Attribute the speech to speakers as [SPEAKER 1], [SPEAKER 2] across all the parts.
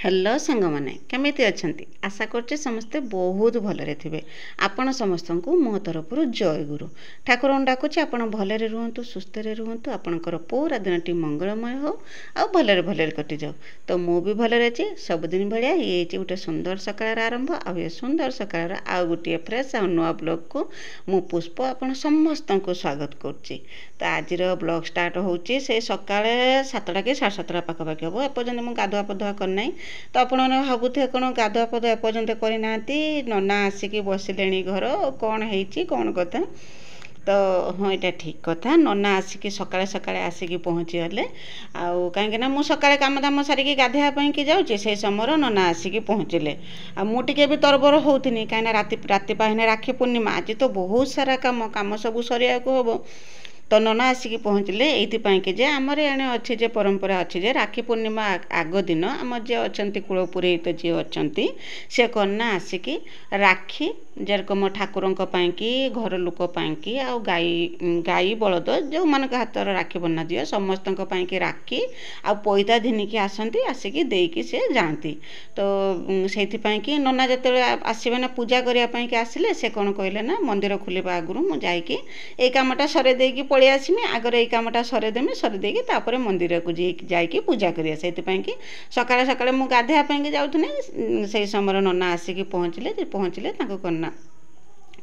[SPEAKER 1] Hello सांग मैंने केमिति अछंती आशा करछे समस्ते बहुत भलरे थिबे। आपण समस्तंकु मो तरफ जय गुरु ठाकुर डाकुचे आपण भलरे रुहंतु सुस्थ रे रुहंतु आपणकर पूरा दिनटी मंगलमय हो आ भलरे भलरे कटि जाओ। तो मु भी भलरे अछि सबदिन भलिया ये गोटे सुंदर सकाळर आरंभ आ ये सुंदर सकाळर आ गोटे फ्रेश आ नुआ ब्लॉग को मु पुष्प आपण समस्तंकु स्वागत करछि। तो आजिर ब्लॉग स्टार्ट होछि से सकाळे 7टा कि 7:30 पाखापाखि हम एपर्यंत मु गाधुआ पाधुआ करना। तो आपण भावुथे कौन गाधुआ पाधुआ एपर्यंत करना नना आसिकी बसिले घर कौन है कौन कथा। तो हाँ यहाँ ठीक कथा नना आसिकी सकाळे सकाळे आसिकी पहुँची गले आउ कहीं मु सकाळे काम दाम सारिकी गाधेवाई कि जाऊँगी से समय नना आसिकी पहुँचले आ मुझे भी तरबर होनी कहीं राति पाहने राखी पूर्णिमा आज तो बहुत सारा काम काम सब सरिया को हम। तो नना आसिकी पहुँचले ये कि आमर एणे अच्छी जे परंपरा अच्छी जे राखी पूर्णिमा आग दिन आम जे अच्छा कूल पुरोहित जी अच्छा सी कन्ना आसिकी राखी जेरकम ठाकुरों की घर लोक की आ गाई बलद जो मान हाथ राखी बना दियो समस्त की राखी आ पैदा घिनिकी आसती आसिकी देकी से जाती। तो से कि नना जिते आसवे ना पूजा करने के आसिले से कौन कहले ना मंदिर खोलिबा आगु मुझे कामटा सरे देकी पलि आसमी आगर ये कामटा सरेदेमी सरेदेकी तापर मंदिर को जाइकी पूजा करिया से कि सकाळे सकाळे मु गाधेवाई जाऊँ से समय नना आसिकी पहुँचले करना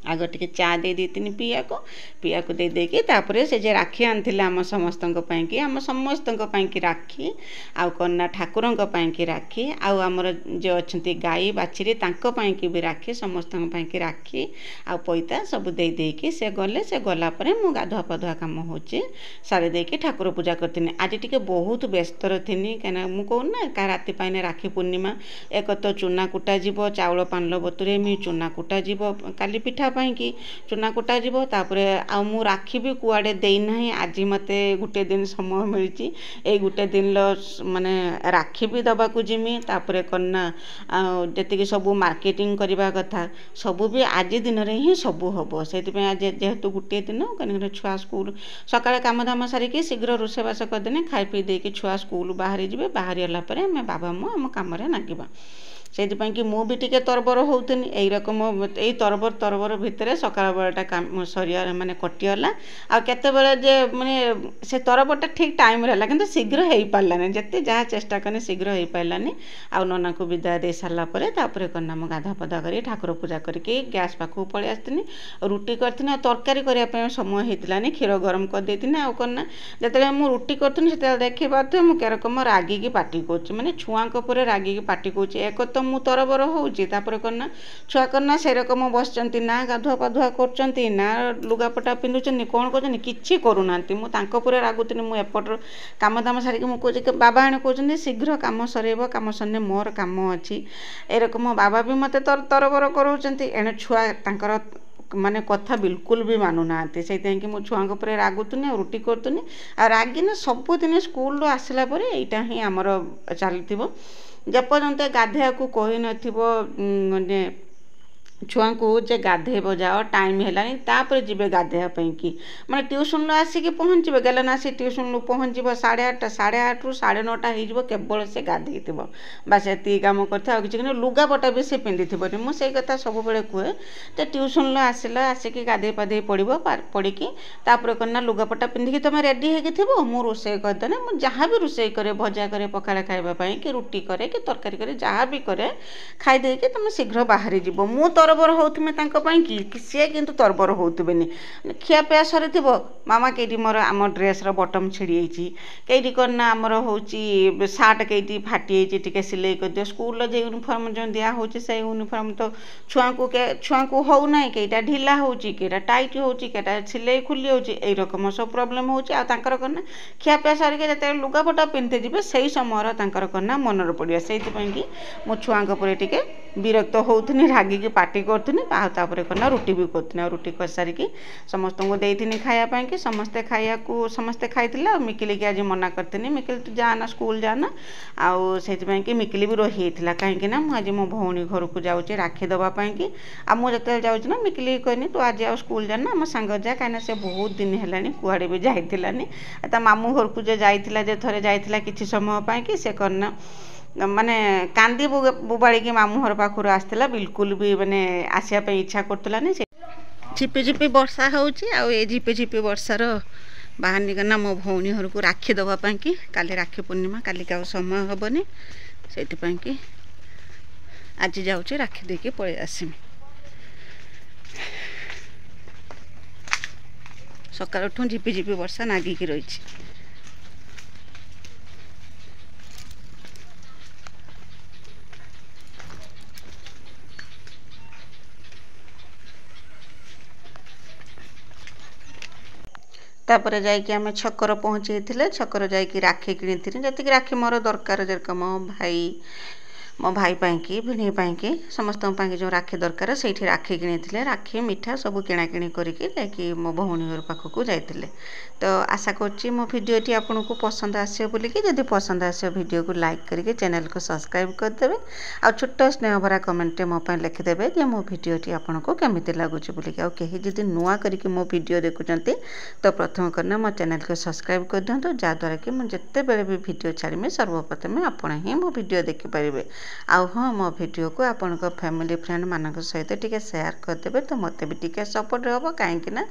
[SPEAKER 1] आग टे चा दे दी पीया को दे देकी तापर से जे राखी आनी आम समस्त आम समस्त की राखी आउ कन्ना ठाकुरों की राखी आमर जो अच्छा गाई बाछी की भी राखी समस्त की राखी आ पैता सब दे देकी से गले से गलापर मु गाधुआ पाधुआ कम हो सारी देकी ठाकुर पूजा करथिनी। आज टिके बहुत व्यस्त थी कहीं मुझे कहूना का राति पाइने राखी पूर्णिमा एक तो चूना कुटा जीव चाउल पानल बतुरेमी चूना कुटा जीव काली पिठा कि चूना कुटा जीव तापर आ मु राखी भी कुआडे देना आज मते गुटे दिन समय मिली ये गुटे दिन माने राखी भी दबाकू जिमी तापर करना जी सब मार्केटिंग करने कथा सब भी आज दिन में ही सब हम से आज जेहेतु गोटे दिन कहीं छुआ स्कूल सकाଳେ काम धाम सारिकी शीघ्र रोषेबास करदेने खाई पी देकी छुआ स्कूल बाहरी जी बाहरी गलापर आम बाबा मु आम कम लगे से कि मु भी टिके तरबर होती यही रकम यही तरबर भितर सकाळ बेलाटा काम सरिया माने कटिगला आ केते बेले जे माने से तरबरटा ठीक टाइम रहा कि शीघ्र हो पारानी जिते जहाँ चेष्टा कने शीघ्र हो पारानी आ नना को विदाय दे सारा तापर करना मु गाधा पधा कर ठाकुर पूजा करके गैस पाखु पलि आसनी रुटी करथिनी तरकारी करने समय होता क्षीर गरम कर देती आउ करना जिते मुझे रुटी करथिनी से देखी पारे मुझे रकम रागिकी पाटी कौच माने छुआ रागिकी पाटी कौच एक तो मु तरबर होउची तापर करना छुआ करना से रकम बसचंती ना गाधुआ पाधुआ करचंती ना लुगापटा पिंधुचंती कौन करचंती किछि करूनांती मु तांको पुरे रागुतनी मु एपटर काम दाम सारिकी मु कहूची कि बाबा आने कहउचंती शीघ्र काम सरेब काम सरने मोर काम अछि ए रकम बाबा भी मते तरबर करउचंती एने छुआ तांकर माने कथा बिल्कुल भी मानुना से कि मो छुआ पर रागुतुनी रुटी करतुनी आ रागिने सबुदिन स्कूल आसला परे एटा ही आमर चलथिबो जेपर्यंत गाधेया को कही नथिबो छुआ को जे गाधेब जाओ टाइम है तापर जी गाधेवाई कि मैंने ट्यूशन आसिकी पहुँचे गले ना सी ट्यूशन पहुँच 8:30 8:30 ରୁ 9:30 हो केवल से गाधे बास ये कम कर लुगापटा भी से पिंधि मुझे कथा सब कहे तो ट्यूशन आसला आसिकी गाधे पाधे पड़ी तापर करना लुगापटा पिंधिकी तुम रेडी हो मु रोसे करदे मुझे जहाँ भी रोसे करे भजा करे पखाड़ खावाई कि रुटी करे कि तरकारी करे जहाँ भी करे खाईदे तुम शीघ्र बाहरी जीव मु तरबर होउथमे तांको पई कि से किंतु तरबर होउतबेनी खिया पिया सरी मामा कईटी मोर आम ड्रेस रो बटम छिड़ी जाइए कईटी करना आमर होची सार्ट कईटी फाटी टिके सिलाई कर दियो स्कूल जे यूनिफॉर्म जो दिया होची से यूनिफॉर्म तो छुआ को हो ना कईटा ढिला होची कईटा टाइट होची कईटा सिलाई खुली होची एई रकम सब प्रॉब्लम होची आ तांकर करना खिया पिया सरी जते लुगापटा पिंधे जिबे सेही समय तांकर करना मनर पड़िया सेति पई कि मो छुआ परे टिके विरक्त होउथनी रागिकी पार्टी करथुनी तापर करना रुटी भी करथुनी रुटी कर सारिकी समस्त को देथुनी खाया कि समस्ते खाया को समस्ते खाइथिला मिकिली की आज मना करथुनी मिकिली तू जाना स्कूल जाना आउ सेति कि मिकिली भी रही था कहीं ना आज मो भौणी घर को जाऊँगी राखी दवापाई कि आ मुझे जो जाऊँ ना मिकिली कहनी तू आज आ स्कूल जाना आम सांग जा कहीं से बहुत दिन है कुआड़े भी जाइलानी ता मामू घर को जो जाइला जे थरे जाइला किछि समय कि से करना ମାନେ କାନ୍ଦି ବୋବାଳିକି ମାମୁଁ ଘର ପାଖରୁ ଆସିଥିଲା ବିଲକୁଲ ବି ମାନେ ଆସିବା ପାଇଁ ଇଚ୍ଛା କରୁଥିଲାନି। ଝିପି ଝିପି ବର୍ଷା ହେଉଛି ଆଉ ଏ ଝିପି ଝିପି ବର୍ଷାର ବାହାରିକିନା ମୋ ଭଉଣୀ ଘରକୁ ରାକ୍ଷୀ ଦେବା ପାଇଁକି କାଲି ରାକ୍ଷୀ ପୂର୍ଣ୍ଣିମା କାଲିକି ଆଉ ସମୟ ହେବନି ସେଇଥିପାଇଁକି ଆଜି ଯାଉଛି ରାକ୍ଷୀ ଦେଇକି ପଳେଇ ଆସିମି। ସକାଳଠୁ ଝିପି ଝିପି ବର୍ଷା ନାଗିକି ରହିଛି। ତାପରେ ଯାଇକି ଆମେ ଛକର ପହଞ୍ଚିଥିଲେ। ଛକର ଯାଇକି ରାକ୍ଷୀ କିଣିଥିଲି ଯେତିକି ରାକ୍ଷୀ ମୋର ଦରକାର ଯେରକମ ମୋ ଭାଇ ପାଇଁକି ଭିଣେଇ ପାଇଁକି ସମସ୍ତଙ୍କ ପାଇଁକି ଯେଉଁ ରାକ୍ଷୀ ଦରକାର ସେଇଠି ରାକ୍ଷୀ କିଣିଥିଲେ। ରାକ୍ଷୀ ମିଠା ସବୁ କିଣାକିଣି କରିକି ଯାଇକି ମୋ ଭଉଣୀ ଘର ପାଖକୁ ଯାଇଥିଲେ। ତ ଆଶା କରୁଛି ମୋ ଭିଡ଼ିଓଟି ଆପଣଙ୍କୁ ପସନ୍ଦ ଆସିବ ବୋଲିକି। ଯଦି ପସନ୍ଦ ଆସିବ ଭିଡ଼ିଓକୁ ଲାଇକ୍ କରିକି ଚ୍ୟାନେଲକୁ ସବସ୍କ୍ରାଇବ୍ କରିଦେବେ ଆଉ ଛୋଟ ସ୍ନେହଭରା କମେଣ୍ଟରେ ମୋ ପାଇଁ ଲେଖିଦେବେ ଯେ ମୋ ଭିଡ଼ିଓଟି ଆପଣଙ୍କୁ କେମିତି ଲାଗୁଛି ବୋଲିକି। ଆଉ କେହି ଯଦି ନୂଆ କରିକି ମୋ ଭିଡ଼ିଓ ଦେଖୁଛନ୍ତି ତ ପ୍ରଥମ କରିନା ମୋ ଚ୍ୟାନେଲକୁ ସବସ୍କ୍ରାଇବ୍ କରିଦିଅନ୍ତୁ ଯାହାଦ୍ୱାରା କି ମୁଁ ଯେତେବେଳେ ବି ଭିଡ଼ିଓ ଛାଡ଼ିମି ସର୍ବପ୍ରଥମେ ଆପଣ ହିଁ ମୋ ଭିଡ଼ିଓ ଦେଖିପାରିବେ। ଆଉ ହଁ ମୋ ଭିଡ଼ିଓକୁ ଆପଣଙ୍କ ଫ୍ୟାମିଲି ଫ୍ରେଣ୍ଡମାନଙ୍କ ସହିତ ଟିକେ ସେୟାର କରିଦେବେ ତ ମୋତେ ବି ଟିକେ ସପୋର୍ଟ ହେବ। କାହିଁକି ନା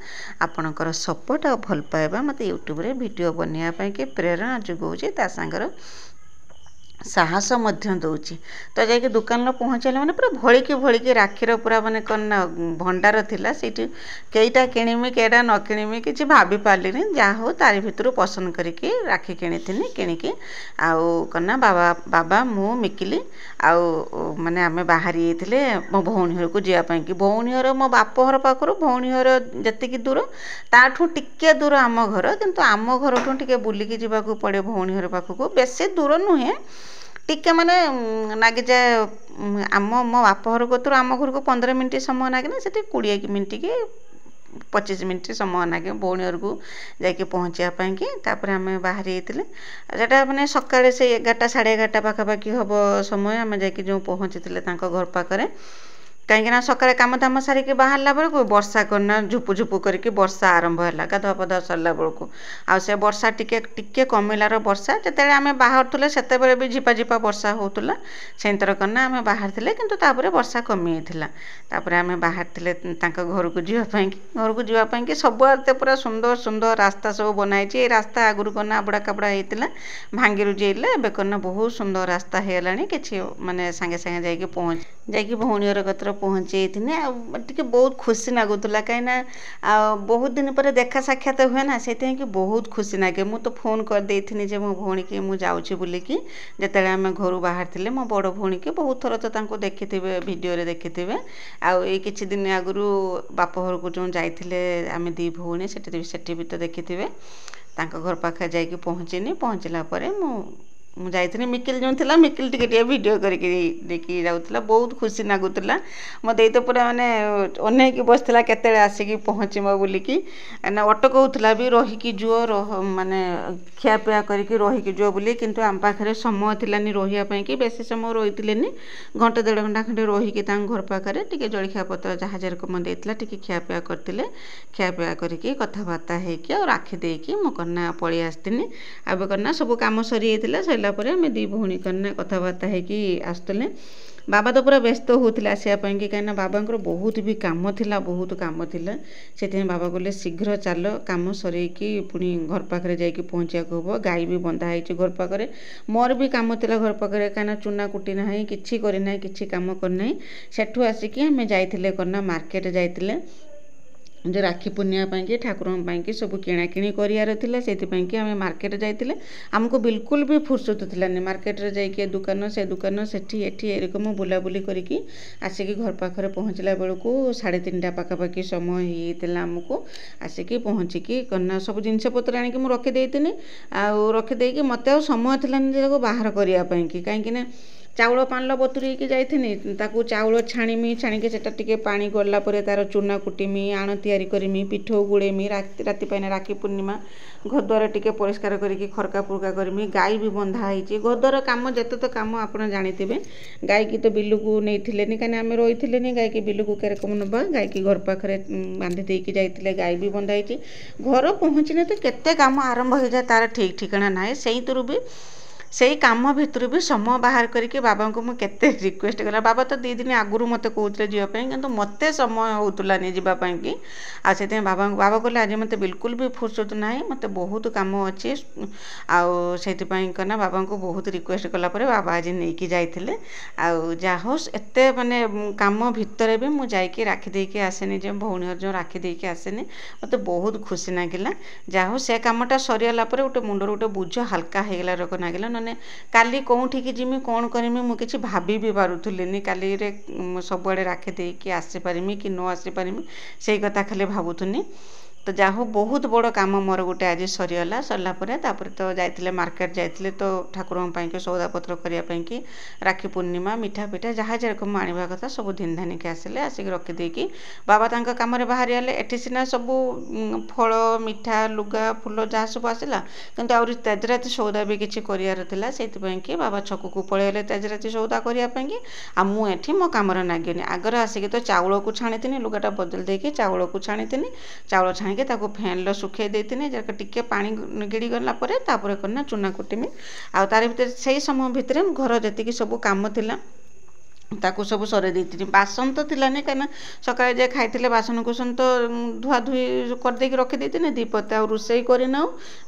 [SPEAKER 1] ଆପଣଙ୍କର ସପୋର୍ଟ ଆଉ ଭଲ ପାଇବା ମୋତେ ୟୁଟ୍ୟୁବରେ ଭିଡ଼ିଓ ବନେଇବା ପାଇଁକି ପ୍ରେରଣା ଯୋଗାଉଛି ତା ସାଙ୍ଗରେ ସାହସ ମଧ୍ୟ ଦେଉଛି। ତ ଯାଇକି ଦୋକାନରେ ପହଞ୍ଚିଲା ମାନେ ପୁରା ଭଳିକି ରାକ୍ଷୀର ପୁରା ମାନେ କ'ଣ ନା ଭଣ୍ଡାର ଥିଲା। ସେଇଠି କେଇଟା କିଣିମି କେଇଟା ନ କିଣିମି କିଛି ଭାବି ପାରିଲିନି। ଯାହା ହଉ ତାରି ଭିତରୁ ପସନ୍ଦ କରିକି ରାକ୍ଷୀ କିଣିଥିଲି। କିଣିକି ଆଉ କ'ଣ ନା ବାବା ମୁଁ ମିକିଲି ଆଉ ମାନେ ଆମେ ବାହାରି ଯାଇଥିଲେ ମୋ ଭଉଣୀ ଘରକୁ ଯିବା ପାଇଁକି। ଭଉଣୀ ଘର ମୋ ବାପ ଘର ପାଖରୁ ଭଉଣୀ ଘର ଯେତିକି ଦୂର ତାଠୁ ଟିକେ ଦୂର ଆମ ଘର, କିନ୍ତୁ ଆମ ଘରଠୁ ଟିକେ ବୁଲିକି ଯିବାକୁ ପଡ଼େ ଭଉଣୀ ଘର ପାଖକୁ। ବେଶୀ ଦୂର ନୁହେଁ, ଟିକେ ମାନେ ଲାଗିଯାଏ ମୋ ବାପ ଘର କତୁରୁ ଆମ ଘରକୁ 15 ମିନିଟ୍ ସମୟ ଲାଗେ ନା, ସେଠି 20 ମିନିଟ୍ କି 25 ମିନିଟ୍ ସମୟ ଲାଗେ ଭଉଣୀ ଘରକୁ ଯାଇକି ପହଞ୍ଚିବା ପାଇଁକି। ତାପରେ ଆମେ ବାହାରି ଯାଇଥିଲେ। ସେଟା ମାନେ ସକାଳେ ସେଇ 11ଟା 11:30 ପାଖାପାଖି ହେବ ସମୟ ଆମେ ଯାଇକି ଯେଉଁ ପହଞ୍ଚିଥିଲେ ତାଙ୍କ ଘର ପାଖରେ। କାହିଁକିନା ସକାଳେ କାମ ଦାମ ସାରିକି ବାହାରିଲା ବେଳକୁ ବର୍ଷା କରିନା ଝୁପୁ କରିକି ବର୍ଷା ଆରମ୍ଭ ହେଲା ଗାଧୁଆ ପାଧୁଆ ସରିଲା ବେଳକୁ। ଆଉ ସେ ବର୍ଷା ଟିକେ କମିଲାର ବର୍ଷା ଯେତେବେଳେ ଆମେ ବାହାରୁଥିଲେ ସେତେବେଳେ ବି ଝିପା ବର୍ଷା ହେଉଥିଲା। ସେଇଥର କରିନା ଆମେ ବାହାରିଥିଲେ, କିନ୍ତୁ ତାପରେ ବର୍ଷା କମିଯାଇଥିଲା। ତାପରେ ଆମେ ବାହାରିଥିଲେ ତାଙ୍କ ଘରକୁ ଯିବା ପାଇଁକି ସବୁଆଡ଼େ ପୁରା ସୁନ୍ଦର ରାସ୍ତା ସବୁ ବନାହେଇଛି। ଏଇ ରାସ୍ତା ଆଗରୁ କରିନା ଆବୁଡ଼ା କାବୁଡ଼ା ହେଇଥିଲା, ଭାଙ୍ଗି ରୁଜି ଯାଇଥିଲା। ଏବେ କରିନା ବହୁତ ସୁନ୍ଦର ରାସ୍ତା ହେଇଗଲାଣି। କିଛି ମାନେ ସାଙ୍ଗେ ଯାଇକି ଭଉଣୀ ଘର କତିରେ ପହଞ୍ଚି ଯାଇଥିଲି। ଆଉ ଟିକେ ବହୁତ ଖୁସି ଲାଗୁଥିଲା କାହିଁକିନା ଆଉ ବହୁତ ଦିନ ପରେ ଦେଖା ସାକ୍ଷାତ ହୁଏ ନା, ସେଇଥିପାଇଁକି ବହୁତ ଖୁସି ଲାଗେ। ମୁଁ ତ ଫୋନ୍ କରିଦେଇଥିଲି ଯେ ମୋ ଭଉଣୀକି ମୁଁ ଯାଉଛି ବୋଲିକି। ଯେତେବେଳେ ଆମେ ଘରୁ ବାହାରିଥିଲେ ମୋ ବଡ଼ ଭଉଣୀକି ବହୁତ ଥର ତ ତାଙ୍କୁ ଦେଖିଥିବେ ଭିଡ଼ିଓରେ ଦେଖିଥିବେ। ଆଉ ଏଇ କିଛି ଦିନ ଆଗରୁ ବାପ ଘରକୁ ଯେଉଁ ଯାଇଥିଲେ ଆମେ ଦୁଇ ଭଉଣୀ ସେଠି ବି ତ ଦେଖିଥିବେ। ତାଙ୍କ ଘର ପାଖରେ ଯାଇକି ପହଞ୍ଚିଲା ପରେ ମୁଁ ଯାଇଥିଲି। ମିକିଲି ଯେଉଁ ଥିଲା ମିକିଲି ଟିକେ ଭିଡ଼ିଓ କରିକି ଦେଇକି ଯାଉଥିଲା। ବହୁତ ଖୁସି ଲାଗୁଥିଲା। ମୋ ଦେଇ ତ ପୁରା ମାନେ ଅନେଇକି ବସିଥିଲା କେତେବେଳେ ଆସିକି ପହଞ୍ଚିବ ବୋଲିକି। ଅଟକଉଥିଲା ବି ରହିକି ଯିବ ମାନେ ଖିଆପିଆ କରିକି ରହିକି ଯିବ ବୋଲି, କିନ୍ତୁ ଆମ ପାଖରେ ସମୟ ଥିଲାନି ରହିବା ପାଇଁକି। ବେଶୀ ସମୟ ରହିଥିଲେନି, ଘଣ୍ଟେ 1.5 ଘଣ୍ଟା ଖଣ୍ଡେ ରହିକି ତାଙ୍କ ଘର ପାଖରେ ଟିକେ ଜଳଖିଆ ପତ୍ର ଯାହା ଯେରକମ ଦେଇଥିଲା ଟିକେ ଖିଆପିଆ କରିଥିଲେ। ଖିଆପିଆ କରିକି କଥାବାର୍ତ୍ତା ହେଇକି ଆଉ ରାକ୍ଷୀ ଦେଇକି ମୁଁ କନା ପଳେଇ ଆସିଥିଲି। ଏବେ କନା ସବୁ କାମ ସରିଯାଇଥିଲା। ସରିଲା ପରେ ଆମେ ଦୁଇ ଭଉଣୀ କନା କଥାବାର୍ତ୍ତା ହେଇକି ଆସୁଥିଲେ। ବାବା ତ ପୁରା ବ୍ୟସ୍ତ ହେଉଥିଲେ ଆସିବା ପାଇଁକି, କାହିଁକିନା ବାବାଙ୍କର ବହୁତ କାମ ଥିଲା। ସେଥିପାଇଁ ବାବା କହିଲେ ଶୀଘ୍ର ଚାଲ, କାମ ସରେଇକି ପୁଣି ଘର ପାଖରେ ଯାଇକି ପହଞ୍ଚିବାକୁ ହେବ। ଗାଈ ବି ବନ୍ଧା ହେଇଛି ଘର ପାଖରେ। ମୋର ବି କାମ ଥିଲା ଘର ପାଖରେ, କାହିଁକିନା ଚୁନା କୁଟି ନାହିଁ, କିଛି କରିନାହିଁ, କିଛି କାମ କରିନାହିଁ। ସେଠୁ ଆସିକି ଆମେ ଯାଇଥିଲେ କନା ମାର୍କେଟ ଯାଇଥିଲେ ଯେ ରାକ୍ଷୀ ପୂର୍ଣ୍ଣିମା ପାଇଁକି ଠାକୁରଙ୍କ ପାଇଁକି ସବୁ କିଣାକିଣି କରିବାର ଥିଲା। ସେଇଥିପାଇଁକି ଆମେ ମାର୍କେଟ ଯାଇଥିଲେ। ଆମକୁ ବିଲକୁଲ ବି ଫୁର୍ସତ ଥିଲାନି ମାର୍କେଟରେ ଯାଇକି ଦୋକାନ ସେ ଦୋକାନ ସେଠି ଏଠି ଏରକମ ବୁଲାବୁଲି କରିକି ଆସିକି ଘର ପାଖରେ ପହଞ୍ଚିଲା ବେଳକୁ 3:30 ପାଖାପାଖି ସମୟ ହେଇଯାଇଥିଲା। ଆମକୁ ଆସିକି ପହଞ୍ଚିକି କନା ସବୁ ଜିନିଷପତ୍ର ଆଣିକି ମୁଁ ରଖିଦେଇଥିଲି। ଆଉ ରଖିଦେଇକି ମୋତେ ଆଉ ସମୟ ଥିଲାନି ଯେ ତାକୁ ବାହାର କରିବା ପାଇଁକି, କାହିଁକିନା ଚାଉଳ ପାଣିଲ ବତୁରେଇକି ଯାଇଥିନି। ତାକୁ ଚାଉଳ ଛାଣିକି ସେଟା ଟିକେ ପାଣି ଗଲା ପରେ ତାର ଚୁନା କୁଟିମି, ଆଣ ତିଆରି କରିମି, ପିଠଉ ଗୁଳେଇମି। ରାତି ପାଇଁ ରାକ୍ଷୀ ପୂର୍ଣ୍ଣିମା ଘରଦ୍ୱାର ଟିକେ ପରିଷ୍କାର କରିକି ଖରକା ଫୁରକା କରିମି। ଗାଈ ବି ବନ୍ଧା ହେଇଛି। ଘରଦ୍ୱାର କାମ ଯେତେ ତ କାମ ଆପଣ ଜାଣିଥିବେ। ଗାଈକି ତ ବିଲକୁ ନେଇଥିଲେନି, କାହିଁକିନା ଆମେ ରହିଥିଲେନି। ଗାଈକି ବିଲକୁ କେରକମ ନେବା, ଗାଈକି ଘର ପାଖରେ ବାନ୍ଧି ଦେଇକି ଯାଇଥିଲେ। ଗାଈ ବି ବନ୍ଧା ହେଇଛି। ଘର ପହଞ୍ଚିଲେ ତ କେତେ କାମ ଆରମ୍ଭ ହେଇଯାଏ ତାର ଠିକ୍ ଠିକଣା ନାହିଁ। ସେଇଥିରୁ ବି ସେଇ କାମ ଭିତରୁ ବି ସମୟ ବାହାର କରିକି ବାବାଙ୍କୁ ମୁଁ କେତେ ରିକ୍ୱେଷ୍ଟ କଲା। ବାବା ତ 2 ଦିନ ଆଗରୁ ମୋତେ କହୁଥିଲେ ଯିବା ପାଇଁ, କିନ୍ତୁ ମୋତେ ସମୟ ହେଉଥିଲାନି ଯିବା ପାଇଁକି। ଆଉ ସେଥିପାଇଁ ବାବା କହିଲେ ଆଜି ମୋତେ ବିଲକୁଲ ବି ଫୁର୍ସତ ନାହିଁ, ମୋତେ ବହୁତ କାମ ଅଛି। ଆଉ ସେଇଥିପାଇଁ ନା ବାବାଙ୍କୁ ବହୁତ ରିକ୍ୱେଷ୍ଟ କଲା ପରେ ବାବା ଆଜି ନେଇକି ଯାଇଥିଲେ। ଆଉ ଯାହା ହଉ ଏତେ ମାନେ କାମ ଭିତରେ ବି ମୁଁ ଯାଇକି ରାକ୍ଷୀ ଦେଇକି ଆସିନି, ଯେ ଭଉଣୀ ଯେଉଁ ରାକ୍ଷୀ ଦେଇକି ଆସିନି, ମୋତେ ବହୁତ ଖୁସି ଲାଗିଲା। ଯାହା ହଉ ସେ କାମଟା ସରିଗଲା ପରେ ଗୋଟେ ମୁଣ୍ଡରୁ ଗୋଟେ ବୁଝ ହାଲକା ହେଇଗଲା ରୋଗ ଲାଗିଲା। ନହେଲେ କାଲି କେଉଁଠିକି ଯିମି କ'ଣ କରିମି ମୁଁ କିଛି ଭାବି ବି ପାରୁଥିଲିନି। କାଲିରେ ସବୁଆଡ଼େ ରାକ୍ଷୀ ଦେଇକି ଆସିପାରିମି କି ନ ଆସିପାରିମି ସେଇ କଥା ଖାଲି ଭାବୁଥିନି। ତ ଯାହା ହଉ ବହୁତ ବଡ଼ କାମ ମୋର ଗୋଟେ ଆଜି ସରିଗଲା। ସରିଲା ପରେ ତାପରେ ତ ଯାଇଥିଲେ ମାର୍କେଟ ଯାଇଥିଲେ ତ ଠାକୁରଙ୍କ ପାଇଁକି ସଉଦାପତ୍ର କରିବା ପାଇଁକି, ରାକ୍ଷୀ ପୂର୍ଣ୍ଣିମା ମିଠା ପିଠା ଯାହା ଯେରକମ ଆଣିବା କଥା ସବୁ ଧିନି ଧାନିକି ଆସିଲେ। ଆସିକି ରଖିଦେଇକି ବାବା ତାଙ୍କ କାମରେ ବାହାରିଗଲେ। ଏଠି ସିନା ସବୁ ଫଳ ମିଠା ଲୁଗା ଫୁଲ ଯାହା ସବୁ ଆସିଲା, କିନ୍ତୁ ଆହୁରି ତେଜରାତି ସଉଦା ବି କିଛି କରିବାର ଥିଲା। ସେଇଥିପାଇଁକି ବାବା ଛକକୁ ପଳେଇଗଲେ ତେଜରାତି ସଉଦା କରିବା ପାଇଁକି। ଆଉ ମୁଁ ଏଠି ମୋ କାମରେ ନାଗିନି। ଆଗରେ ଆସିକି ତ ଚାଉଳକୁ ଛାଣିଥିନି, ଲୁଗାଟା ବଦଳି ଦେଇକି ଚାଉଳକୁ ଛାଣିଥିନି। ଚାଉଳ ଛାଣିକି ତାକୁ ଫ୍ୟାନ୍ରେ ଶୁଖେଇ ଦେଇଥିନି। ଟିକେ ପାଣି ଗିଡ଼ି ଗଲା ପରେ ତାପରେ କରିନା ଚୁନା କୁଟିମି। ଆଉ ତାରି ଭିତରେ ସେଇ ସମୟ ଭିତରେ ଘର ଯେତିକି ସବୁ କାମ ଥିଲା ତାକୁ ସବୁ ସରେଇ ଦେଇଥିଲି। ବାସନ ତ ଥିଲାନି, କାହିଁକିନା ସକାଳେ ଯେ ଖାଇଥିଲେ ବାସନକୁସନ ତ ଧୁଆ ଧୁଇ କରିଦେଇକି ରଖିଦେଇଥିଲି। ଦ୍ୱିପହରେ ଆଉ ରୋଷେଇ କରିନାଉ।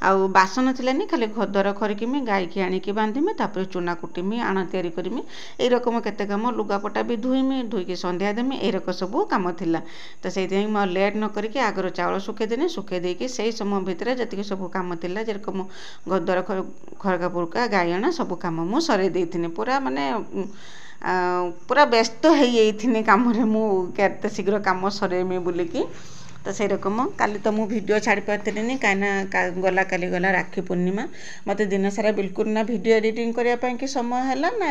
[SPEAKER 1] ଆଉ ବାସନ ଥିଲାନି, ଖାଲି ଘରଦ୍ୱାର ଖରିକିମି, ଗାଈକି ଆଣିକି ବାନ୍ଧିମି, ତାପରେ ଚୁନା କୁଟିମି, ଆଣ ତିଆରି କରିମି, ଏଇ ରକମ କେତେ କାମ, ଲୁଗାପଟା ବି ଧୋଇମି, ଧୋଇକି ସନ୍ଧ୍ୟା ଦେମି, ଏଇ ରକମ ସବୁ କାମ ଥିଲା। ତ ସେଇଥିପାଇଁ ମୁଁ ଲେଟ୍ ନ କରିକି ଆଗରୁ ଚାଉଳ ଶୁଖେଇଦେନି। ଶୁଖେଇ ଦେଇକି ସେଇ ସମୟ ଭିତରେ ଯେତିକି ସବୁ କାମ ଥିଲା, ଯେରକମ ଘରଦ୍ୱାର ଖରକା ପୁରକା ଗାଈ ଅଣା ସବୁ କାମ ମୁଁ ସରେଇ ଦେଇଥିନି। ପୁରା ମାନେ ପୁରା ବ୍ୟସ୍ତ ହେଇଯାଇଥିନି କାମରେ, ମୁଁ କେତେ ଶୀଘ୍ର କାମ ସରେଇମି ବୋଲିକି। ତ ସେଇ ରକମ କାଲି ତ ମୁଁ ଭିଡ଼ିଓ ଛାଡ଼ି ପାରିଥିଲିନି, କାହିଁକିନା କାଲି ଗଲା ରାକ୍ଷୀ ପୂର୍ଣ୍ଣିମା। ମୋତେ ଦିନସାରା ବିଲକୁଲ ନା ଭିଡ଼ିଓ ଏଡ଼ିଟିଂ କରିବା ପାଇଁକି ସମୟ ହେଲା, ନା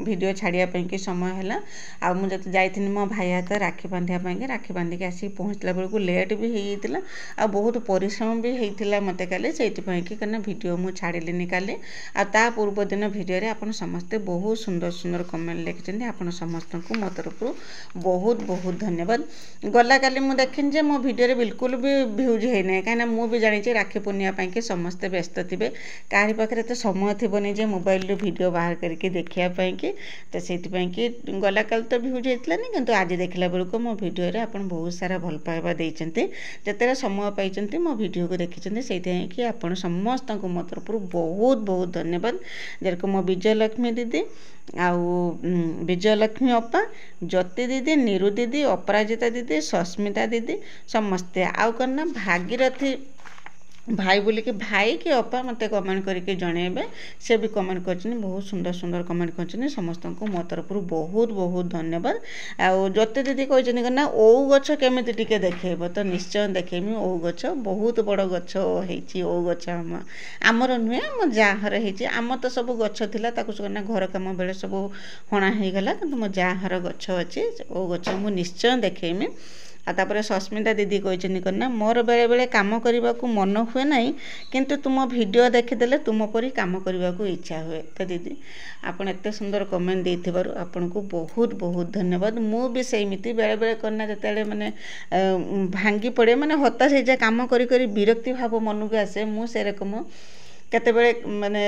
[SPEAKER 1] ଭିଡ଼ିଓ ଛାଡ଼ିବା ପାଇଁକି ସମୟ ହେଲା। ଆଉ ମୁଁ ଯେତେ ଯାଇଥିଲି ମୋ ଭାଇ ହାତ ରାକ୍ଷୀ ବାନ୍ଧିବା ପାଇଁକି, ରାକ୍ଷୀ ବାନ୍ଧିକି ଆସିକି ପହଞ୍ଚିଲା ବେଳକୁ ଲେଟ୍ ବି ହେଇଯାଇଥିଲା। ଆଉ ବହୁତ ପରିଶ୍ରମ ବି ହେଇଥିଲା ମୋତେ କାଲି। ସେଇଥିପାଇଁକି କାହିଁକିନା ଭିଡ଼ିଓ ମୁଁ ଛାଡ଼ିଲିନି କାଲି। ଆଉ ତା ପୂର୍ବ ଦିନ ଭିଡ଼ିଓରେ ଆପଣ ସମସ୍ତେ ବହୁତ ସୁନ୍ଦର ସୁନ୍ଦର କମେଣ୍ଟ ଲେଖିଛନ୍ତି। ଆପଣ ସମସ୍ତଙ୍କୁ ମୋ ତରଫରୁ ବହୁତ ବହୁତ ଧନ୍ୟବାଦ। କାଲି ମୁଁ ଦେଖିନି ଯେ ମୋ ଭିଡ଼ିଓରେ ବିଲକୁଲ ବି ଭ୍ୟୁଜ୍ ହେଇନାହିଁ, କାହିଁକିନା ମୁଁ ବି ଜାଣିଛି ରାକ୍ଷୀ ପୂର୍ଣ୍ଣିମା ପାଇଁକି ସମସ୍ତେ ବ୍ୟସ୍ତ ଥିବେ। କାହାରି ପାଖରେ ତ ସମୟ ଥିବନି ଯେ ମୋବାଇଲରୁ ଭିଡ଼ିଓ ବାହାର କରିକି ଦେଖିବା ପାଇଁକି। ତ ସେଇଥିପାଇଁକି କାଲି ତ ଭ୍ୟୁଜ୍ ହେଇଥିଲାନି, କିନ୍ତୁ ଆଜି ଦେଖିଲା ବେଳକୁ ମୋ ଭିଡ଼ିଓରେ ଆପଣ ବହୁତ ସାରା ଭଲ ପାଇବା ଦେଇଛନ୍ତି। ଯେତେବେଳେ ସମୟ ପାଇଛନ୍ତି ମୋ ଭିଡ଼ିଓକୁ ଦେଖିଛନ୍ତି, ସେଇଥିପାଇଁକି ଆପଣ ସମସ୍ତଙ୍କୁ ମୋ ତରଫରୁ ବହୁତ ବହୁତ ଧନ୍ୟବାଦ। ଯେରକମ ମୋ ବିଜୟଲକ୍ଷ୍ମୀ ଦିଦି, ଆଉ ବିଜୟଲକ୍ଷ୍ମୀ ଅପା, ଜ୍ୟୋତି ଦିଦି, ନିରୁ ଦିଦି, ଅପରାଜିତା ଦିଦି, ସସ୍ମିତା ଦିଦି, ସମସ୍ତେ। ଆଉ କ'ଣ ନା ଭାଗିରଥୀ ଭାଇ ବୋଲିକି ଭାଇ କି ଅପା ମୋତେ କମେଣ୍ଟ କରିକି ଜଣେଇବେ। ସେ ବି କମେଣ୍ଟ କରିଛନ୍ତି, ବହୁତ ସୁନ୍ଦର ସୁନ୍ଦର କମେଣ୍ଟ କରିଛନ୍ତି। ସମସ୍ତଙ୍କୁ ମୋ ତରଫରୁ ବହୁତ ବହୁତ ଧନ୍ୟବାଦ। ଆଉ ଜ୍ୟୋତି ଦିଦି କହିଛନ୍ତି କ'ଣ ନା ଓଉ ଗଛ କେମିତି ଟିକେ ଦେଖେଇବ, ତ ନିଶ୍ଚୟ ଦେଖେଇମି। ଓଉ ଗଛ ବହୁତ ବଡ଼ ଗଛ ହେଇଛି। ଓଉ ଗଛ ଆମର ନୁହେଁ, ଆମ ଯାଆ ଘର ହେଇଛି। ଆମର ତ ସବୁ ଗଛ ଥିଲା, ତାକୁ ସବୁ ଘର କାମ ବେଳେ ସବୁ ହଣା ହେଇଗଲା, କିନ୍ତୁ ମୋ ଯାଆ ଘର ଗଛ ଅଛି। ଓଉ ଗଛ ମୁଁ ନିଶ୍ଚୟ ଦେଖେଇମି। ଆଉ ତାପରେ ସସ୍ମିତା ଦିଦି କହିଛନ୍ତି କ'ଣ ନା ମୋର ବେଳେବେଳେ କାମ କରିବାକୁ ମନ ହୁଏ ନାହିଁ, କିନ୍ତୁ ତୁମ ଭିଡ଼ିଓ ଦେଖିଦେଲେ ତୁମ ପରି କାମ କରିବାକୁ ଇଚ୍ଛା ହୁଏ। ତ ଦିଦି ଆପଣ ଏତେ ସୁନ୍ଦର କମେଣ୍ଟ ଦେଇଥିବାରୁ ଆପଣଙ୍କୁ ବହୁତ ବହୁତ ଧନ୍ୟବାଦ। ମୁଁ ବି ସେମିତି ବେଳେବେଳେ କ'ଣ ନା ଯେତେବେଳେ ମାନେ ଭାଙ୍ଗି ପଡ଼େ, ମାନେ ହତାଶ ହେଇଯାଏ, କାମ କରି କରି ବିରକ୍ତି ଭାବ ମନକୁ ଆସେ, ମୁଁ ସେରକମ କେତେବେଳେ ମାନେ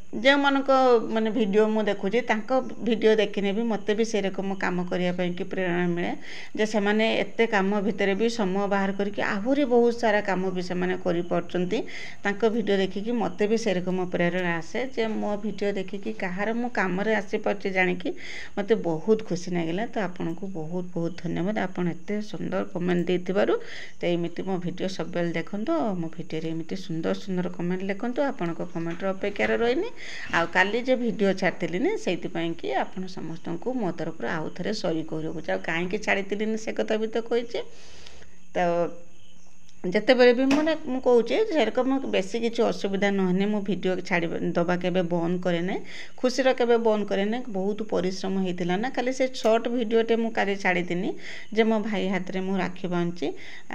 [SPEAKER 1] ଯେଉଁମାନଙ୍କ ମାନେ ଭିଡ଼ିଓ ମୁଁ ଦେଖୁଛି ତାଙ୍କ ଭିଡ଼ିଓ ଦେଖିନେ ବି ମୋତେ ବି ସେରକମ କାମ କରିବା ପାଇଁକି ପ୍ରେରଣା ମିଳେ, ଯେ ସେମାନେ ଏତେ କାମ ଭିତରେ ବି ସମୟ ବାହାର କରିକି ଆହୁରି ବହୁତ ସାରା କାମ ବି ସେମାନେ କରିପାରୁଛନ୍ତି। ତାଙ୍କ ଭିଡ଼ିଓ ଦେଖିକି ମୋତେ ବି ସେରକମ ପ୍ରେରଣା ଆସେ, ଯେ ମୋ ଭିଡ଼ିଓ ଦେଖିକି କାହାର ମୁଁ କାମରେ ଆସିପାରୁଛି ଜାଣିକି ମୋତେ ବହୁତ ଖୁସି ଲାଗିଲା। ତ ଆପଣଙ୍କୁ ବହୁତ ବହୁତ ଧନ୍ୟବାଦ, ଆପଣ ଏତେ ସୁନ୍ଦର କମେଣ୍ଟ ଦେଇଥିବାରୁ। ତ ଏମିତି ମୋ ଭିଡ଼ିଓ ସବୁବେଳେ ଦେଖନ୍ତୁ, ଆଉ ମୋ ଭିଡ଼ିଓରେ ଏମିତି ସୁନ୍ଦର ସୁନ୍ଦର କମେଣ୍ଟ ଲେଖନ୍ତୁ। ଆପଣଙ୍କ କମେଣ୍ଟର ଅପେକ୍ଷାରେ ରହିନି। ଆଉ କାଲି ଯେ ଭିଡ଼ିଓ ଛାଡ଼ିଥିଲିନି, ସେଇଥିପାଇଁକି ଆପଣ ସମସ୍ତଙ୍କୁ ମୋ ତରଫରୁ ଆଉ ଥରେ ସରି କହିବାକୁ ଆଉ କାହିଁକି ଛାଡ଼ିଥିଲିନି ସେ କଥା ବି ତ କହିଛି। ତ ଯେତେବେଳେ ବି ମୁଁ କହୁଛି ସେରକମ ବେଶୀ କିଛି ଅସୁବିଧା ନହେଲେ ମୁଁ ଭିଡ଼ିଓ ଦେବା କେବେ ବନ୍ଦ କରେ ନାହିଁ, ଖୁସିର କେବେ ବନ୍ଦ କରେ ନାହିଁ। ବହୁତ ପରିଶ୍ରମ ହେଇଥିଲା ନା, ଖାଲି ସେ ସର୍ଟ ଭିଡ଼ିଓଟେ ମୁଁ କାଲି ଛାଡ଼ିଥିନି, ଯେ ମୋ ଭାଇ ହାତରେ ମୁଁ ରାକ୍ଷୀ ବାନ୍ଧୁଛି,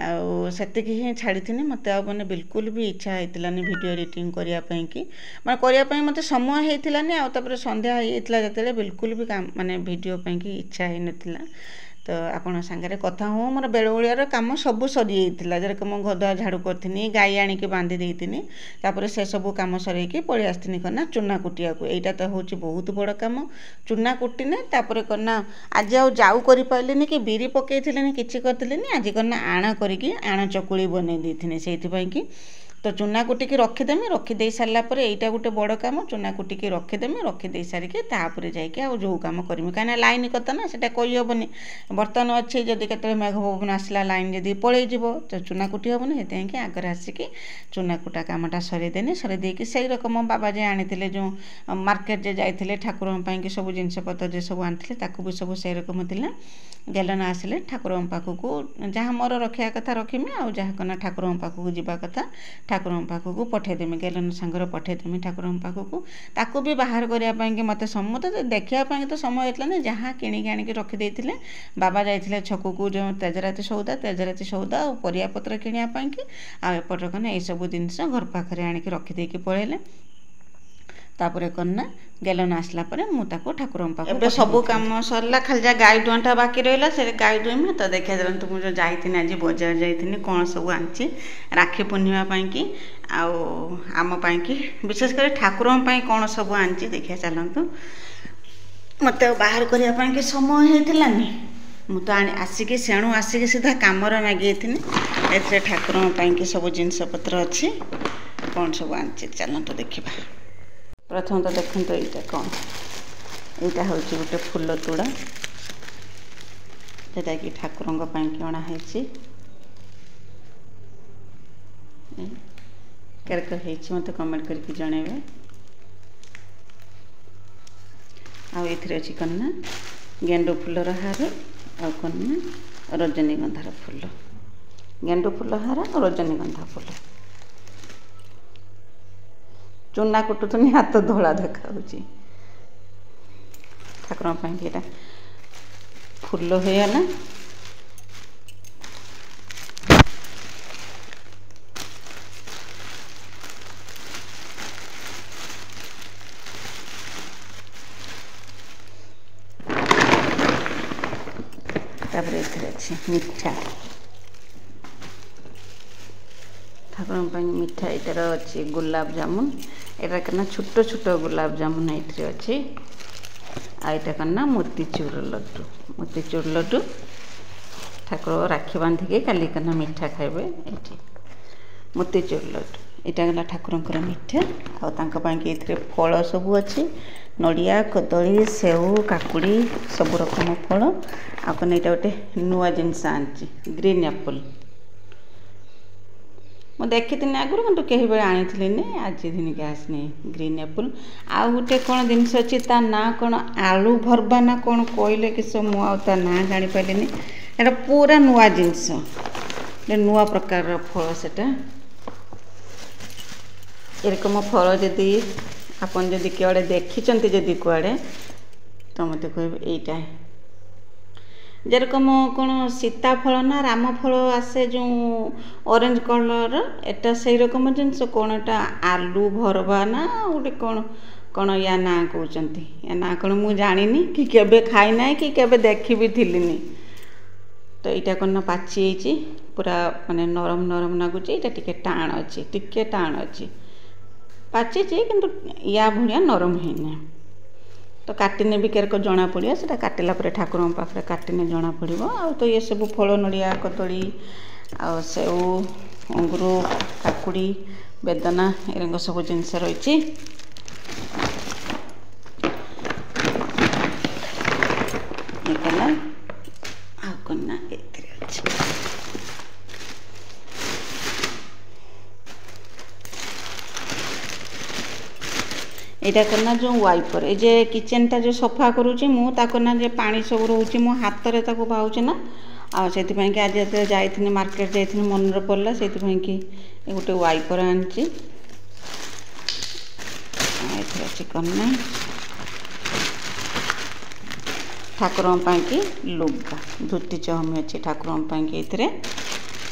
[SPEAKER 1] ଆଉ ସେତିକି ହିଁ ଛାଡ଼ିଥିନି। ମୋତେ ଆଉ ମାନେ ବିଲକୁଲ ବି ଇଚ୍ଛା ହେଇଥିଲାନି ଭିଡ଼ିଓ ଏଡ଼ିଟିଂ କରିବା ପାଇଁକି, ମାନେ କରିବା ପାଇଁ ମୋତେ ସମୟ ହେଇଥିଲାନି। ଆଉ ତାପରେ ସନ୍ଧ୍ୟା ହେଇଯାଇଥିଲା ଯେତେବେଳେ ବିଲକୁଲ ବି ମାନେ ଭିଡ଼ିଓ ପାଇଁକି ଇଚ୍ଛା ହେଇନଥିଲା। ତ ଆପଣ ସାଙ୍ଗରେ କଥା ହୁଁ ମୋର ବେଳବେଳିଆର କାମ ସବୁ ସରିଯାଇଥିଲା ଯେରକମ ଘଦୁଆ ଝାଡ଼ୁ କରିଥିନି ଗାଈ ଆଣିକି ବାନ୍ଧି ଦେଇଥିନି ତାପରେ ସେସବୁ କାମ ସରେଇକି ପଳେଇ ଆସିଥିନି କନା ଚୁନା କୁଟିବାକୁ ଏଇଟା ତ ହେଉଛି ବହୁତ ବଡ଼ କାମ ଚୁନା କୁଟିନେ ତାପରେ କନା ଆଜି ଆଉ ଯାଉ କରିପାରିଲିନି କି ବିରି ପକେଇଥିଲିନି କିଛି କରିଥିଲିନି ଆଜି କନା ଆଣ କରିକି ଆଣ ଚକୁଳି ବନେଇ ଦେଇଥିନି ସେଇଥିପାଇଁ କି ତ ଚୁନା କୁଟିକି ରଖିଦେମି ରଖିଦେଇ ସାରିଲା ପରେ ଏଇଟା ଗୋଟେ ବଡ଼ କାମ ଚୁନା କୁଟିକି ରଖିଦେମି ରଖିଦେଇ ସାରିକି ତାପରେ ଯାଇକି ଆଉ ଯେଉଁ କାମ କରିମି କାହିଁକିନା ଲାଇନ୍ କଥା ନା ସେଇଟା କହିହେବନି ବର୍ତ୍ତମାନ ଅଛି ଯଦି କେତେବେଳେ ମେଘ ପବନ ଆସିଲା ଲାଇନ୍ ଯଦି ପଳେଇଯିବ ତ ଚୁନା କୁଟି ହେବନି ସେଥିପାଇଁ କି ଆଗରେ ଆସିକି ଚୁନା କୁଟା କାମଟା ସରେଇଦେନି ସରେଇ ଦେଇକି ସେଇ ରକମ ବାବା ଯେ ଆଣିଥିଲେ ଯେଉଁ ମାର୍କେଟ ଯେ ଯାଇଥିଲେ ଠାକୁରଙ୍କ ପାଇଁକି ସବୁ ଜିନିଷପତ୍ର ଯେ ସବୁ ଆଣିଥିଲେ ତାକୁ ବି ସବୁ ସେଇ ରକମ ଥିଲା ଗେଲନ ଆସିଲେ ଠାକୁରଙ୍କ ପାଖକୁ ଯାହା ମୋର ରଖିବା କଥା ରଖିମି ଆଉ ଯାହା କନା ଠାକୁରଙ୍କ ପାଖକୁ ଯିବା କଥା ଠାକୁରଙ୍କ ପାଖକୁ ପଠେଇଦେମି ଗେଲନ ସାଙ୍ଗରେ ପଠେଇଦେମି ଠାକୁରଙ୍କ ପାଖକୁ ତାକୁ ବି ବାହାର କରିବା ପାଇଁକି ମୋତେ ସମସ୍ତେ ଦେଖିବା ପାଇଁ ତ ସମୟ ହେଇଥିଲାନି ଯାହା କିଣିକି ଆଣିକି ରଖିଦେଇଥିଲେ ବାବା ଯାଇଥିଲେ ଛକକୁ ଯେଉଁ ତେଜରାତି ସଉଦା ଆଉ ପରିବାପତ୍ର କିଣିବା ପାଇଁକି ଆଉ ଏପଟରେ କନା ଏଇସବୁ ଜିନିଷ ଘର ପାଖରେ ଆଣିକି ରଖିଦେଇକି ପଳେଇଲେ ତାପରେ କନା ଗେଲନ ଆସିଲା ପରେ ମୁଁ ତାକୁ ଠାକୁରଙ୍କ ପାଖକୁ ଏବେ ସବୁ କାମ ସରିଲା ଖାଲି ଯାହା ଗାଈ ଦୁଆଁଟା ବାକି ରହିଲା ସେ ଗାଈ ଦୁହିଁମି ତ ଦେଖିଆ ଚାଲନ୍ତୁ ମୁଁ ଯେଉଁ ଯାଇଥିନି ଆଜି ବଜାର ଯାଇଥିନି କ'ଣ ସବୁ ଆଣିଛି ରାକ୍ଷୀ ପୂର୍ଣ୍ଣିମା ପାଇଁକି ଆଉ ଆମ ପାଇଁକି ବିଶେଷ କରି ଠାକୁରଙ୍କ ପାଇଁ କ'ଣ ସବୁ ଆଣିଛି ଦେଖିଆ ଚାଲନ୍ତୁ ମୋତେ ଆଉ ବାହାର କରିବା ପାଇଁକି ସମୟ ହେଇଥିଲାନି ମୁଁ ତ ଆସିକି ସେଣୁ ଆସିକି ସିଧା କାମରେ ନାଗିଯାଇଥିନି ଏଥିରେ ଠାକୁରଙ୍କ ପାଇଁକି ସବୁ ଜିନିଷପତ୍ର ଅଛି କ'ଣ ସବୁ ଆଣିଛି ଚାଲନ୍ତୁ ଦେଖିବା ପ୍ରଥମ ତ ଦେଖନ୍ତୁ ଏଇଟା କ'ଣ ଏଇଟା ହେଉଛି ଗୋଟେ ଫୁଲ ତୁଡ଼ା ଯେଉଁଟାକି ଠାକୁରଙ୍କ ପାଇଁକି ଅଣା ହେଇଛି କେରକ ହେଇଛି ମୋତେ କମେଣ୍ଟ କରିକି ଜଣାଇବେ ଆଉ ଏଥିରେ ଅଛି କନା ଗେଣ୍ଡୁ ଫୁଲର ହାର ଆଉ କନା ରଜନୀଗନ୍ଧାର ଫୁଲ ଗେଣ୍ଡୁ ଫୁଲ ହାର ଆଉ ରଜନୀଗନ୍ଧା ଫୁଲ ଚୁନା କୁଟୁଥିନି ହାତ ଧଳା ଦେଖାଉଛି ଠାକୁରଙ୍କ ପାଇଁକି ଏଇଟା ଫୁଲ ହେଇଗଲା ତାପରେ ଏଥିରେ ଅଛି ମିଠା ଠାକୁରଙ୍କ ପାଇଁ ମିଠା ଏଇଟାର ଅଛି ଗୋଲାପ ଜାମୁନ ଏଇଟା କନା ଛୋଟ ଛୋଟ ଗୋଲାପ ଜାମୁନ ଏଇଥିରେ ଅଛି ଆଉ ଏଇଟା କନା ମୋତିଚୁର ଲଡ଼ୁ ଠାକୁର ରାକ୍ଷୀ ବାନ୍ଧିକି କାଲି କନା ମିଠା ଖାଇବେ ଏଇଠି ମୋତିଚୁର ଲଡ଼ୁ ଏଇଟା ଗଲା ଠାକୁରଙ୍କର ମିଠା ଆଉ ତାଙ୍କ ପାଇଁକି ଏଥିରେ ଫଳ ସବୁ ଅଛି ନଡ଼ିଆ କଦଳୀ ସେଉ କାକୁଡ଼ି ସବୁ ରକମ ଫଳ ଆଉ କନା ଏଇଟା ଗୋଟେ ନୂଆ ଜିନିଷ ଆଣିଛି ଗ୍ରୀନ୍ ଆପଲ୍ ମୁଁ ଦେଖିଥିଲି ଆଗରୁ କିନ୍ତୁ କେହି ବେଳେ ଆଣିଥିଲିନି ଆଜି ଦିନିକି ଆସିନି ଗ୍ରୀନ୍ ଆପଲ୍ ଆଉ ଗୋଟେ କ'ଣ ଜିନିଷ ଅଛି ତା ନାଁ କ'ଣ ଆଳୁ ଭର୍ବା ନା କ'ଣ କହିଲେ କିସ ମୁଁ ଆଉ ତା ନାଁ ଜାଣିପାରିଲିନି ଏଇଟା ପୁରା ନୂଆ ଜିନିଷ ନୂଆ ପ୍ରକାରର ଫଳ ସେଟା ଏରକମ ଫଳ ଯଦି ଆପଣ ଯଦି କୁଆଡ଼େ ଦେଖିଛନ୍ତି ଯଦି କୁଆଡ଼େ ତ ମୋତେ କହିବେ ଏଇଟା যেরকম কোন সীতাফল না রামফল আসে যে অরেঞ্জ কলর এটা সেই রকম জিনিস কোন এটা আলু ভরবা না গোটে কোন কোন য়া না কହୁଛନ୍ତି য়া না কোন মু জানিনি কি কেবে খাই নাই কি কেবে দেখি বি থিলিনি তো এইটা কোন পাচি ହେଇଛି পুরা মানে নরম নরম লাগুଛି এটা টিকে টাণ ଅଛି ପାଚିଛି କିନ୍ତୁ ୟା ଭଳିଆ ନରମ ହେଇନି ତ କାଟିନେ ବି କେରକ ଜଣା ପଡ଼ିବ ସେଟା କାଟିଲା ପରେ ଠାକୁରଙ୍କ ପାଖରେ କାଟିନେ ଜଣା ପଡ଼ିବ ଆଉ ତ ଏ ସବୁ ଫଳ ନଡ଼ିଆ କଦଳୀ ଆଉ ସେଉ ଅଙ୍ଗୁର କାକୁଡ଼ି ବେଦନା ଏରଙ୍କ ସବୁ ଜିନିଷ ରହିଛି ଆଉ କନା ଏଥିରେ ଅଛି ଏଇଟା କନା ଯେଉଁ ୱାଇପର ଏ ଯେ କିଚେନଟା ଯେଉଁ ସଫା କରୁଛି ମୁଁ ତାକୁ ନା ଯେ ପାଣି ସବୁ ରହୁଛି ମୋ ହାତରେ ତାକୁ ପାଉଛି ନା ଆଉ ସେଥିପାଇଁକି ଆଜି ଯେତେବେଳେ ଯାଇଥିଲି ମାର୍କେଟ ଯାଇଥିଲି ମନରେ ପଡ଼ିଲା ସେଇଥିପାଇଁକି ଗୋଟେ ୱାଇପର ଆଣିଛି ଏଥିରେ ଅଛି କନା ଠାକୁରଙ୍କ ପାଇଁକି ଲୁଗା ଧୋତି ଚହମି ଅଛି ଠାକୁରଙ୍କ ପାଇଁକି ଏଥିରେ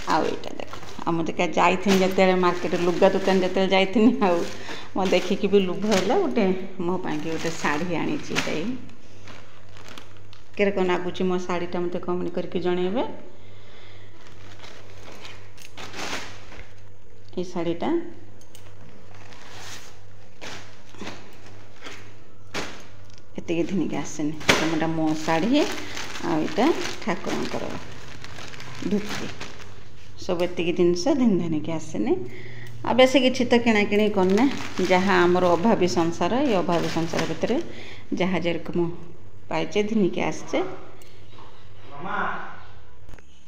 [SPEAKER 1] ଆଉ ଏଇଟା ଦେଖ ଆଉ ମୁଁ ଦେଖିଆ ଯାଇଥିଲି ଯେତେବେଳେ ମାର୍କେଟ ଲୁଗା ଦୋକାନ ଯେତେବେଳେ ଯାଇଥିଲି ଆଉ ମୁଁ ଦେଖିକି ବି ଲୁଭ ହେଲା ଗୋଟେ ମୋ ପାଇଁକି ଗୋଟେ ଶାଢ଼ୀ ଆଣିଛି ଏଇ କେରକ ଲାଗୁଛି ମୋ ଶାଢ଼ୀଟା ମୋତେ କମେଣ୍ଟ କରିକି ଜଣେଇବେ। এই ଶାଢ଼ୀଟା ଏତିକି ଦିନିକି ଆସେନି। ତମଟା ମୋ ଶାଢ଼ୀ ଆଉ ଏଇଟା ଠାକୁରଙ୍କର ଧୋତି ସବୁ ଏତିକି ଜିନିଷ ଦିନ ଧାନିକି ଆସେନି। ଆଉ ବେଶୀ କିଛି ତ କିଣାକିଣି କରିନେ, ଯାହା ଆମର ଅଭାବୀ ସଂସାର, ଏ ଅଭାବୀ ସଂସାର ଭିତରେ ଯାହା ଯେରକମ ପାଇଛେ ଦିନିକି ଆସିଛେ।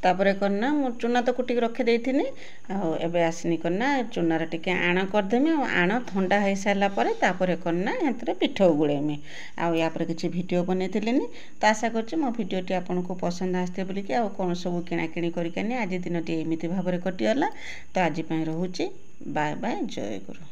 [SPEAKER 1] ତାପରେ କନା ମୁଁ ଚୁନା ତ କୁଟିକି ରଖିଦେଇଥିନି। ଆଉ ଏବେ ଆସିନି କନା ଚୁନାର ଟିକେ ଆଣ କରିଦେମି। ଆଉ ଆଣ ଥଣ୍ଡା ହେଇସାରିଲା ପରେ ତାପରେ କନା ଏଥିରେ ପିଠଉ ଗୁଳେଇମି। ଆଉ ୟା ପରେ କିଛି ଭିଡ଼ିଓ ବନେଇଥିଲିନି। ତ ଆଶା କରୁଛି ମୋ ଭିଡ଼ିଓଟି ଆପଣଙ୍କୁ ପସନ୍ଦ ଆସିଥିବ ବୋଲିକି। ଆଉ କ'ଣ ସବୁ କିଣାକିଣି କରିକାନି ଆଜି ଦିନଟି ଏମିତି ଭାବରେ କଟିଗଲା। ତ ଆଜି ପାଇଁ ରହୁଛି। ବାଏ ବାଏ, ଜୟ ଗୁରୁ।